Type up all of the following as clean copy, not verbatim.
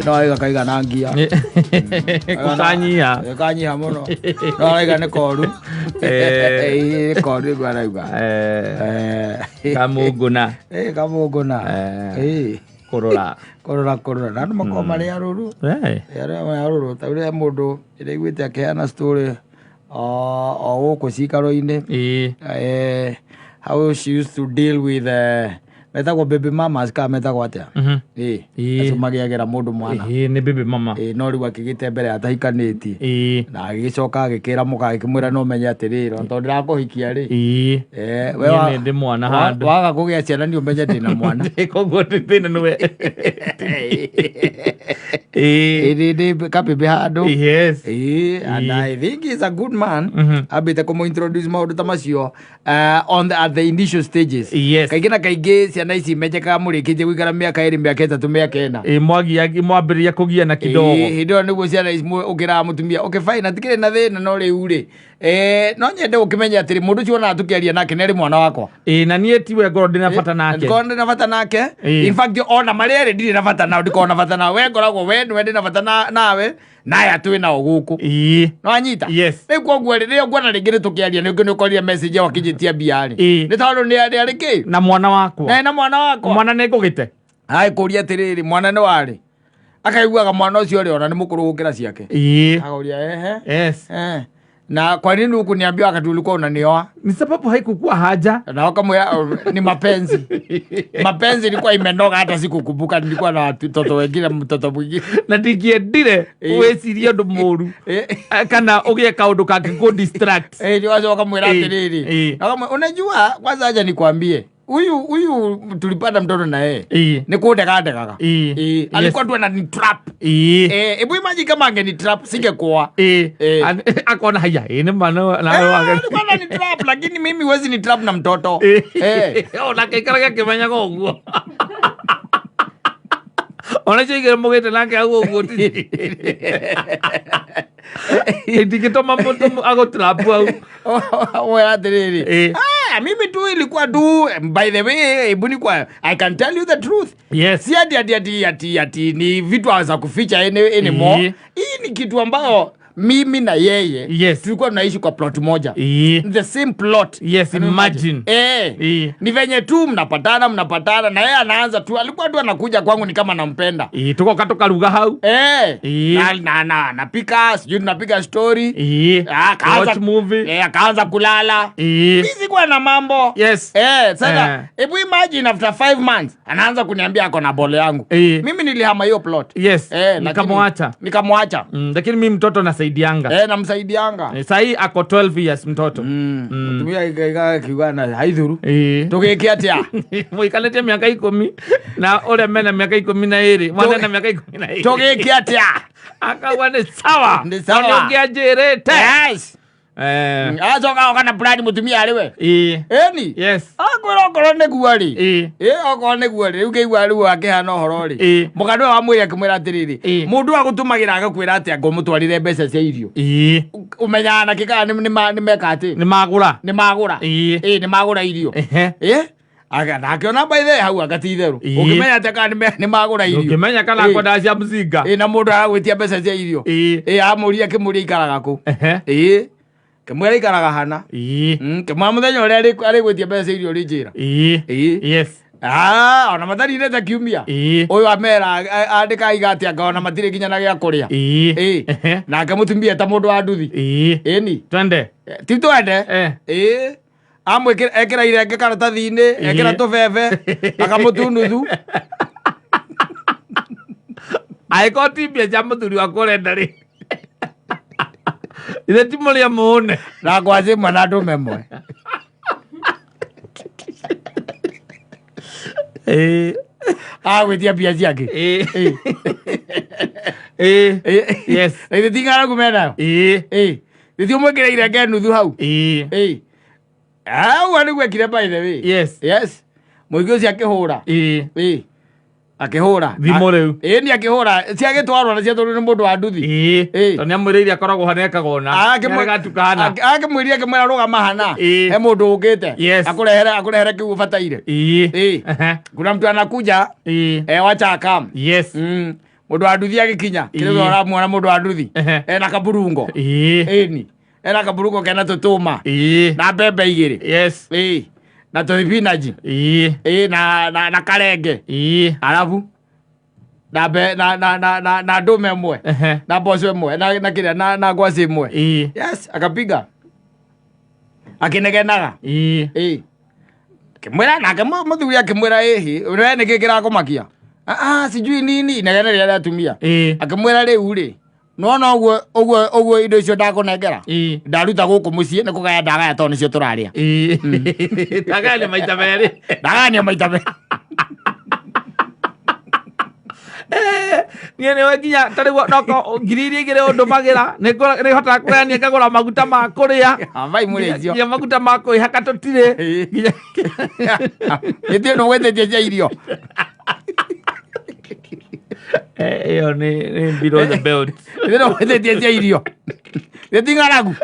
no aiga kaiganangia kukanyia muno no aiga nĩ koru koru gwarauga kamũngũna korora na andũ makorwo marĩ arũrũ ta ũrĩa mũndũ ĩraiguĩte akĩheana story o gũkũ cikaro-inĩ how she used to deal with metagwo baby mamas ka metagwo atia acio magĩagĩra mũndũ mwana nĩ baby mama no rĩu akĩgĩte mbere atahikanĩtie na agĩcoka agĩkĩra mũka agĩkĩmwĩra no menye atĩrĩrĩ tondũ ndĩrakũhikia rĩ we ndĩ mwana handũ waga kũgĩa ciana nĩ ũmenye ndĩna mwana koguo thĩna nĩwe ndĩ kabebe handũ yes and I think he's a good man ambĩte kũmũ-introduce maũndũ ta macio at the initial stages kaingĩ na kaingĩ ciana ici menyekaga mũrĩkĩtie gũikara mĩaka 2 mĩaka 3 mĩaka 4 mwambĩrĩria kũgia na kidogo hĩndĩ ĩyo nĩguo ciana ici ũkĩraga mũtumia fine atikĩrĩ na thĩna no rĩu rĩ no nyende gũkĩmenya atĩrĩ mũndũ ũcio onaga tũkĩaria nake nĩ rĩ mwana wakwa na niĩ tiwe ngorwo ndĩna bata nake in fact ona marĩ erĩ ndirĩ na bata nao ndikorwo na bata nao we ngoragwo we nĩwe ndĩ na bata nawe naya twĩ nao gũkũ no anyita rĩu koguo rĩrĩa nguona rĩngĩ nĩ tũkĩaria nĩ ũkorire message ĩyo akĩnjĩtia mbia-rĩ nĩ tondũ nĩ arĩ kĩ na mwana wakwa mwana nĩ ngũgĩte kũria atĩrĩrĩ mwana nĩ warĩ akaiguaga mwana ũcio rĩ ona nĩ mũkũrũ gũkĩra ciake akauria na kwa nini hukuniambia wakati ulikuwa unanioa? Ni sababu haikukuwa haja. Na wakamwambia ni mapenzi. Mapenzi ilikuwa imenoga hata sikukumbuka nilikuwa na mtoto wengine mtoto mwingine. Na ndikiendire wecirie ndo mũru. Kana ugie kaundu kake go distract. Ndio wakamwambia atiriri. Unajua kwanza acha nikwambie. Huyu tulipata mtoto na yeye. Ni kudegadegaga. Alikuwa tu anani trap. Hebu imagine kama angeni trap singekuwa. Akaona haya ni maana na wewe alikuwa anani trap lakini mimi huwezi ni trap na mtoto. Ona kaikaraga kimenya goguo. Ona chigere mugete nake aguo ti. Tikitoma mtu agotrapu au. Wewe atiriri. Mimi tu ilikuwa tu by the way ibuni kwa I can tell you the truth. Yes. Si ati ni vitu za kuficha anymore. Hii ni kitu ambayo mimi na yeye tulikuwa tunaishi kwa plot moja. The same plot. Yes, imagine. Ni venye tu mnapatana na yeye anaanza tu alikuwa tu anakuja kwangu ni kama nampenda. Tuko katoka lugha hau. Napika sijui tunapika story. Watch movie. Akaanza kulala. Mimi sikuwa na mambo. Sasa hebu imagine after 5 months anaanza kuniambia ako na bole yangu. Mimi nilihama hiyo plot. Nikamwacha. Lakini mimi mtoto na saidianga. Namsaidianga. Sahi ako 12 years mtoto. Tumia kiwana haidhuru. Tugeke atia. Muikalete miaka 10 na ole mena miaka 12. Mwana na miaka 12. Tugeke atia. Akawa ni sawa. Onyongea jerete. Yes. Azoka kana brand mutumia ariwe. Ni? Yes. Akorwo ne guari. Okorwo ne guari. Ukeigua riu akihana uhoro ri. Mugano wa mwiri akimwira atiriri. Mundu agutumagira agakwira ati ngomutwarire mbeca cia irio. Umenya na kika ni meka ati. Ni magura. Ni magura irio. Aga akiona by the hau agatitherũ ukimenya ataka ni magura irio ukimenya kana kwenda cia mzinga na mundu agwitia mbeca cia irio amuria kimuria ikaraga ku kimwira ikaraga hana kimwa muthenya uria ari gwitia mbeca irio ri njira yes ona mathari neta kiumia uyu amera andika igati akaona matire kinya na gya kuria na akamutumia ta mundu wa nduthi ni twende ti twende amwe ekera irenge karatathi-ini ekera tubebe akamutunuthu aiko timbia cia muthuri wa kurenda ri ithe ti muria muone na kwaje mwana ndume mwe gwitia mbia ciake yes ithe ting'ara kumena ithe umwikire irenge nuthu hau ua nĩguo ekire by the way. Yes. Mũingĩ ũcio akĩhũra. Akĩhũra. Thimo rĩu. Ni akĩhũra. Ciagĩtwarwo na ciatwarwo nĩ mũndũ wa nduthi. Tondũ nĩamwĩrĩire akoragwo hanekaga ona. Agatuka akĩmwĩria akĩmwĩra rũgama hana. He mũndũ ũkĩte. Akũrehere kĩu ũbataire. Kuna mtu anakuja. Wacha akam. Yes. mundu wa nduthi agikinya kire uramuona mundu wa nduthi ena kaburungo ni ena kaburungo kena tutuma na mbembe igiri na tuthibinaji na karenge alafu na ndume mwe na mboco mwe na kire na ngwaci mwe yes akapiga akinegenaga kimwira nake muthuri akimwira we niki kirakumakia sijui nini inegene ria atumia akimwira riu ri nona uguo indo icio ndakunengera ndaruta guku mucii ni kugaya ndagaya to nicio turaria ndagania maita meri niĩ nĩwe nginya tarĩguo noko ngiri iria igĩrĩ ũndũmagĩra nĩ hotaga kũgania ngagũra maguta ma kũrĩa nginya maguta ma kwĩhaka tũtirĩ nĩthiĩ nĩ gwĩtĩtie cia irio ĩyo nĩ below the belt nĩthiĩ nĩ gwĩtĩtie cia irio nĩti ng'aragu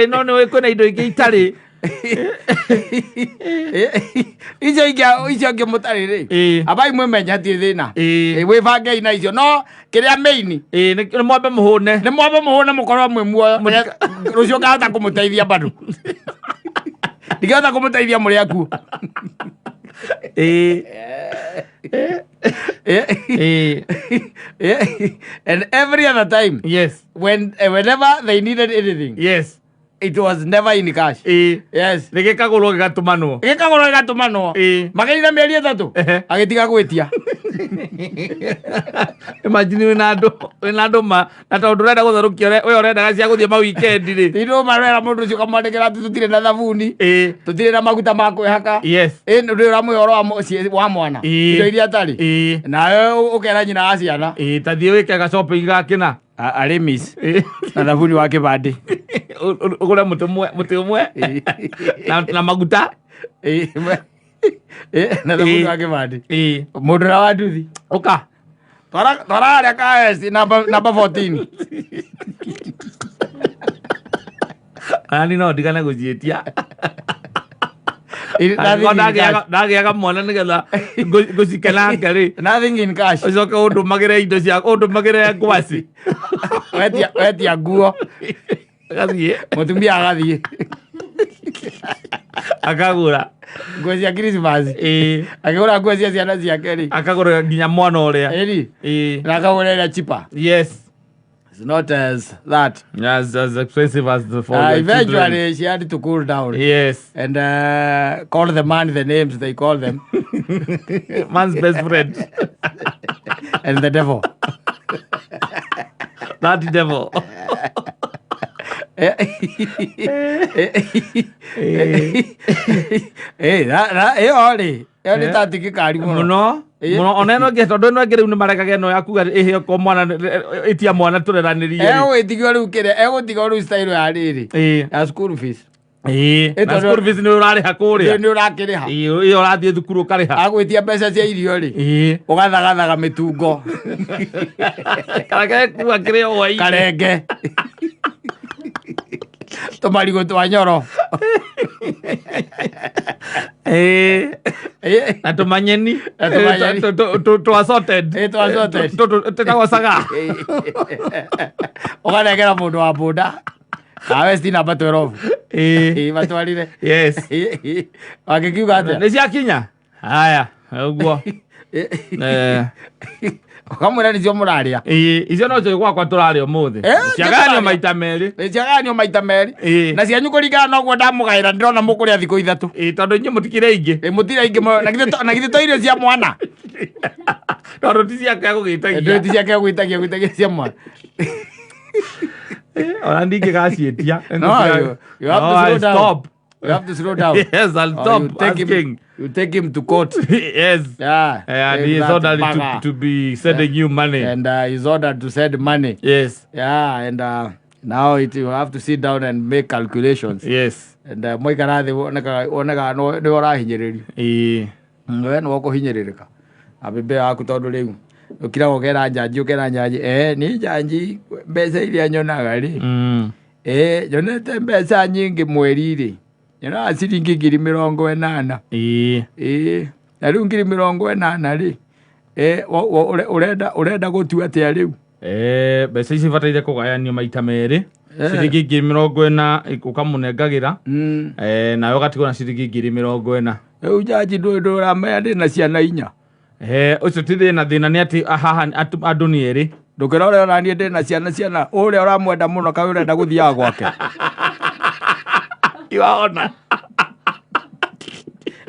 no nĩ kwĩna indo ingĩ itarĩ icio ingĩ mũtarĩ rĩ abai mwĩmenya hatirĩ thĩna wĩbangei na icio no kĩrĩa maini nĩ mwambe mũhũne mũkorwo mwĩ muoyo rũcio ngahota kũmũteithia bado ndingĩhota kũmũteithia mũrĩ akuo and every other time whenever they needed anything it was never in cash yes gĩkagũrwo gĩgatũmanwo mageire mĩeri 3 agĩtiga gwĩtia imagine wĩna andũ ma na tondũ ũrenda gũtherũkia we ũrendaga cia gũthiĩ mawikendi rĩ ino marwera mũndũ ũcio kamwandĩkĩra atĩ tũtirĩ na thabuni tũtirĩ na maguta ma kwĩhaka nĩ ũramũhe ũhoro wa mwana indo iria atarĩ nawe ũkera nyina wa ciana tathiĩ wĩke ga shopping gakĩna Arimis na thabuni wa kĩbandĩ ũgũre mũtĩ ũmwe na maguta na thabuni wa kĩbandĩ mũndũ na wa nduthi ũka twara harĩa kaesi namba 14 ani no ndigane gũciĩtia ndagĩaga mwana nĩgetha ngũcikenanga rĩ nothing in cash ũcoke ũndũmagĩre indo cia ũndũmagĩre ngwaci wetia nguo agathiĩ mũtumia agathiĩ akagũra nguo cia Christmas akagũra nguo cia ciana ciake rĩ akagũra nginya mwana ũrĩa na akagũra ĩrĩa cheaper it's not as that as expensive as the eventually children. She had to cool down and call the man the names they call them man's best friend and the devil that devil nĩ tatikĩkari mũno ona ĩno ngĩ tondũ ĩno ngĩ rĩu nĩ marekaga ĩno yakuga ĩhĩoko mwana ĩtia mwana tũreranĩrie egũgĩtigwo rĩu kĩrĩa egũtigwo rĩu style ya rĩrĩ ya school fees na school fees nĩ ũrarĩha kũrĩa nĩ ũrakĩrĩha ĩyo ũrathiĩ thukuru ũkarĩha agwĩtia mbeca cia irio rĩ ũgathagathaga mĩtungo karekua kĩrĩa hwainĩ karenge tũmarigũ twa nyoro na tũmanyeni twacoted tũtagwo saga ũkanengera mũndũ wa bũnda nawe sti namba 12 matwarire wangĩkiuga atĩa nĩ ciakinya haya ũguo ukamwĩra nĩcio mũrarĩa icio nocio gwakwa tũrarĩa ũmũthĩ ciagayanio maita merĩ na cianyu kũringana noguo ndamũgaĩra ndĩrona mũkũrĩa thikũ 3 tondũ inyuĩ mũtikĩrĩ aingĩ mũtirĩ aingĩ na githĩ to irio cia mwana tondũ ti ciake gwĩtagia cia mwana ona ndingĩgaciĩtia You have to slow down. Yes, I'll stop asking. You take him to court. Yes. Yeah. And he's ordered to be sending you money. And he's ordered to send money. Yes. Yeah, and now you have to sit down and make calculations. Yes. And moikarathi onaga nĩ ũrahinyĩrĩrio. We nĩ wakũhinyĩrĩrĩka. Abebe yaku tondũ rĩu ũkira gũkera njanji nĩ njanji mbeca iria nyonaga rĩ nyonete mbeca nyingĩ mweri rĩ nyona ciringi 80,000 na rĩu 80,000 rĩ urenda gutua atia riu mbeca ici bataire kugayanio maita meri ciringi 40,000 ukamunengagira nawe ugatigwo na ciringi 40,000 riu jaji nduramenya ndina ciana 4 ucio ti thina ni ati haha andu ni eri ndukira uria onanie ndina ciana uria uramwenda muno kawe urenda guthiaga gwake iwaona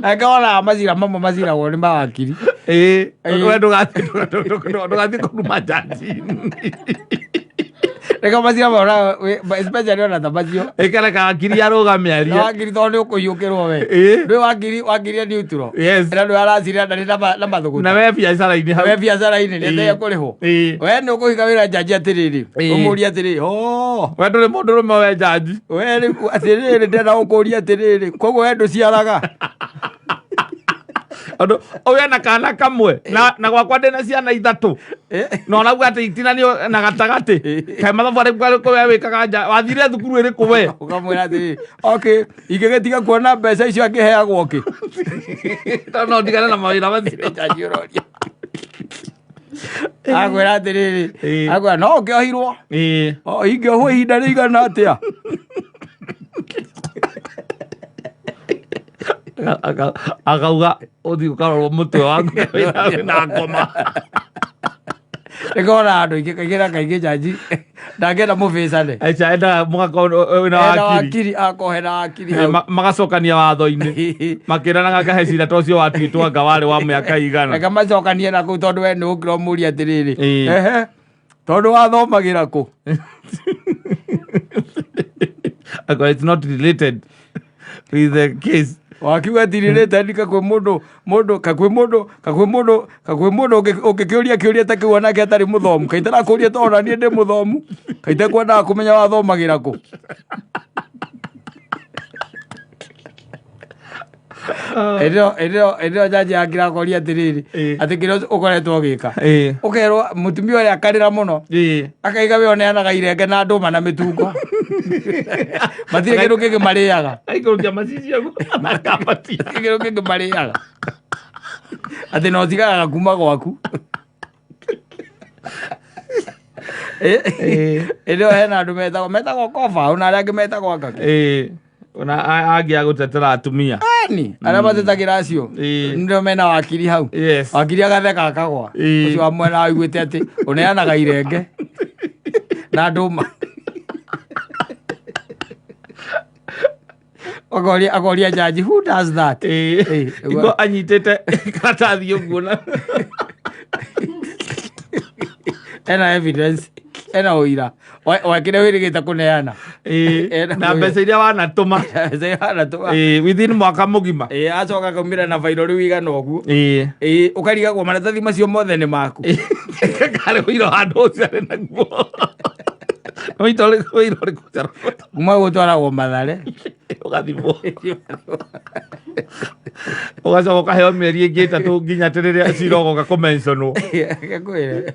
akaona mazira woni mawakiri we ndugathi kuruma jaji reka mazira maona especially ona tabacio ekara kakiri arugame aria wakiri tondu ukuyukirwo we ndu wakiri ni uturo na ndu aracira na mathugu na we biacara ini ni ndia kuriho we ni ukuhika wira jaji atiriri umuria atiriri we nduri mundu rume we jaji we atiriri ndenda ukuria atiriri koguo we ndu ciaraga Odo oya na kana kamwe na gwakwa ndena ciana 3 no naguo ati itinanio na gatagati kai mathabu ari ko we wikaga wathire thukuru iri ku we ukamwira ati okay igegetiga kuona mbeca icio akiheagwo ki no ndigana na mawira mathire jaji uroria agwira atiriri agwa no ngiohirwo ingiohwo ihinda rigana atia akauga uthi ukarorwo mutwe waku na ngoma ikora andu ingikagira kaingi jaji ndangenda muvicane acha enda mugakona wakiri akohera wakiri magacokania watho-ini makiranaga kahecira tocio watwitwa ngawari wa miaka igana reka macokanie na kuu tondu we ni ukira umuria atiriri tondu wathomagira ku it's not related with the case wakiuga tiririte ndika kwi mundu ukikiuria kiuria ta kiu onake atari muthomu kaitara kuria tona nie ndi muthomu kaite kwendaga kumenya wathomagira ku Edio jaji akira koria atiriri ati kiro ukoretwo gika ukerwo mutumia uria akarira muno akaiga we oneanaga irenge na nduma na mitungo matire kindu kingi mariaga aikurukia macicio makamati kindu kingi mariaga ati no tigaga kuma gwaku Edio hena andu metagwo kofa una aria angi metagwo ngaki ona angia gutetera atumia ni aria matetagira acio ndio mena wakiri hau wakiri agatheka akagwa ucio wa mwena aiguite ati uneanaga irenge na nduma agoria jaji who does that igo anyitete karatathi uguo na ena evidence ena uira wakire wirigite kuneana na mbeca iria wanatuma within mwaka mugima acoka kaumira na vairo riu igana uguo ukarigagwo maratathi macio mothe ni maku kare wiro handu ucio ari naguo wiro ri kucara kuma gutwaragwo mathare ugathimwo ugacoka ukaheo mieri ingi 3 nginya rĩrĩa cira ũgoka kũmentionwo gakwire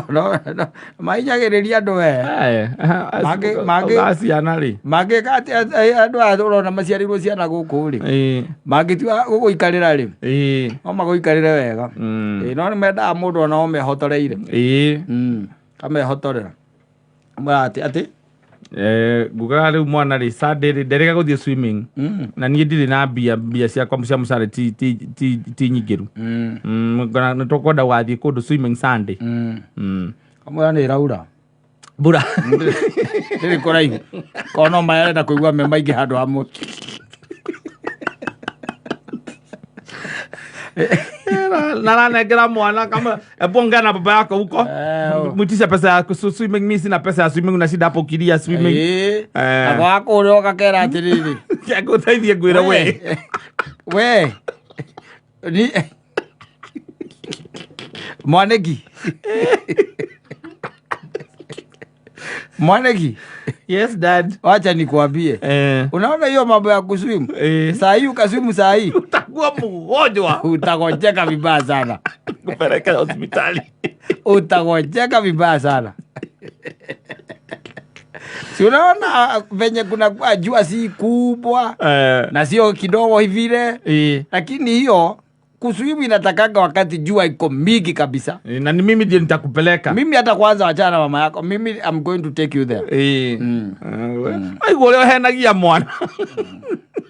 no mainyagĩrĩria andũ we ciana rĩ mangĩka andũ aya ũrona maciarĩirwo ciana gũkũ rĩ mangĩtua gũgũikarĩra rĩ no magũikarĩre wega no nĩ mendaga mũndũ ona ũmehotoreire amehotorera ati ngugaga rĩu mwana rĩ Sunday rĩ nderega gũthiĩ swimming na niĩ ndirĩ na mbia ciakwa cia mũcara ti nyingĩru nĩ tũkwenda gũgathiĩ kũndũ swimming Sunday kamwĩra nĩ ĩraura mbura ndĩrĩ kũraihu korwo no marenda kũigua me maingĩ handũ hamwe nanengera mwana kama ongea na baba yako huko mwitisha pesa ya swimming. Mimi sina pesa ya swimming, unashinda hapo kilia swimming wako ule wakakera atiriri yakutaithie ngwira we ni mwanegi Mwanegi. Yes dad. Wacha nikwambie. Unaona hiyo mambo ya kuswim? Saa hii ukaswimu saa hii utakuwa mgonjwa. Utagonjeka vibaya sana. Kupeleka hospitali. Utagonjeka vibaya sana. Si unaona venye kuna kwa jua si kubwa na sio kidogo hivile. Lakini hiyo kuswimu inatakanga wakati jua iko mingi kabisa. Na ni mimi ndiye nitakupeleka. Mimi hata kwanza wachana na mama yako. Mimi I'm going to take you there. Ai gole henagia mwana.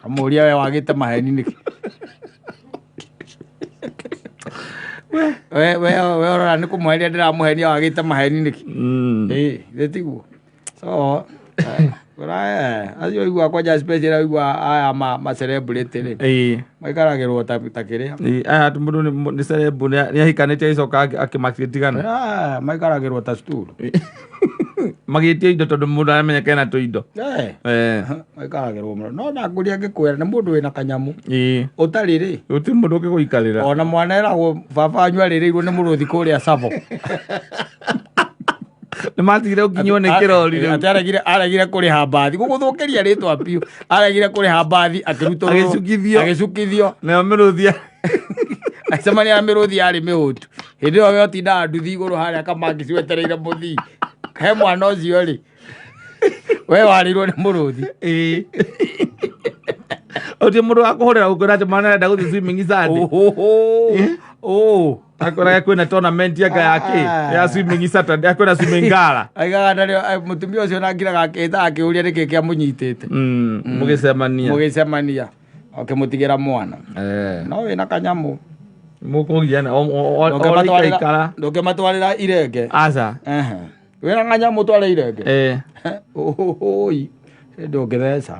Amuria we wagite maheni niki. We ora ni kumweria ndira muheni wagite maheni niki. Thetigo. So acio igua kwaja special igua aya ma celebrity ri maikaragirwo takiria aya mundu ni celebrity ni ahikanite icoka akimakitigana maikaragirwo ta stool magitie indo tondu mundu amenyeka na tu indo maikaragirwo no na nguria ngikwera ni mundu wina kanyamu utari ri uti mundu ukiguikarira ona mwana eragwo baba anyu aririrwo ni muruthi kuria savo ni matigire ukinywo ni kirori riu aregire kuriha mbathi guguthukiria ritwa piu aregire kuriha mbathi akirutwo agicukithio na miruthia acemania na miruthi ari mihutu hindi yo yotinda nduthi iguru haria kamangi cwetereire muthi he mwana ucio ri we warirwo ni muruthi uti mundu akuhurira ukwira mwana arenda guthii swimming Saturday akora kwina tournament yake ya swimming Saturday akwina swimming gala aigaga ndario mutumia ucio nangiraga akita akiuria niki kia munyitite mugisemania okimutigira mwana no wina kanyamu mukugiana ndukimatwarira irenge aca wina kanyamu tware irenge ndungitheca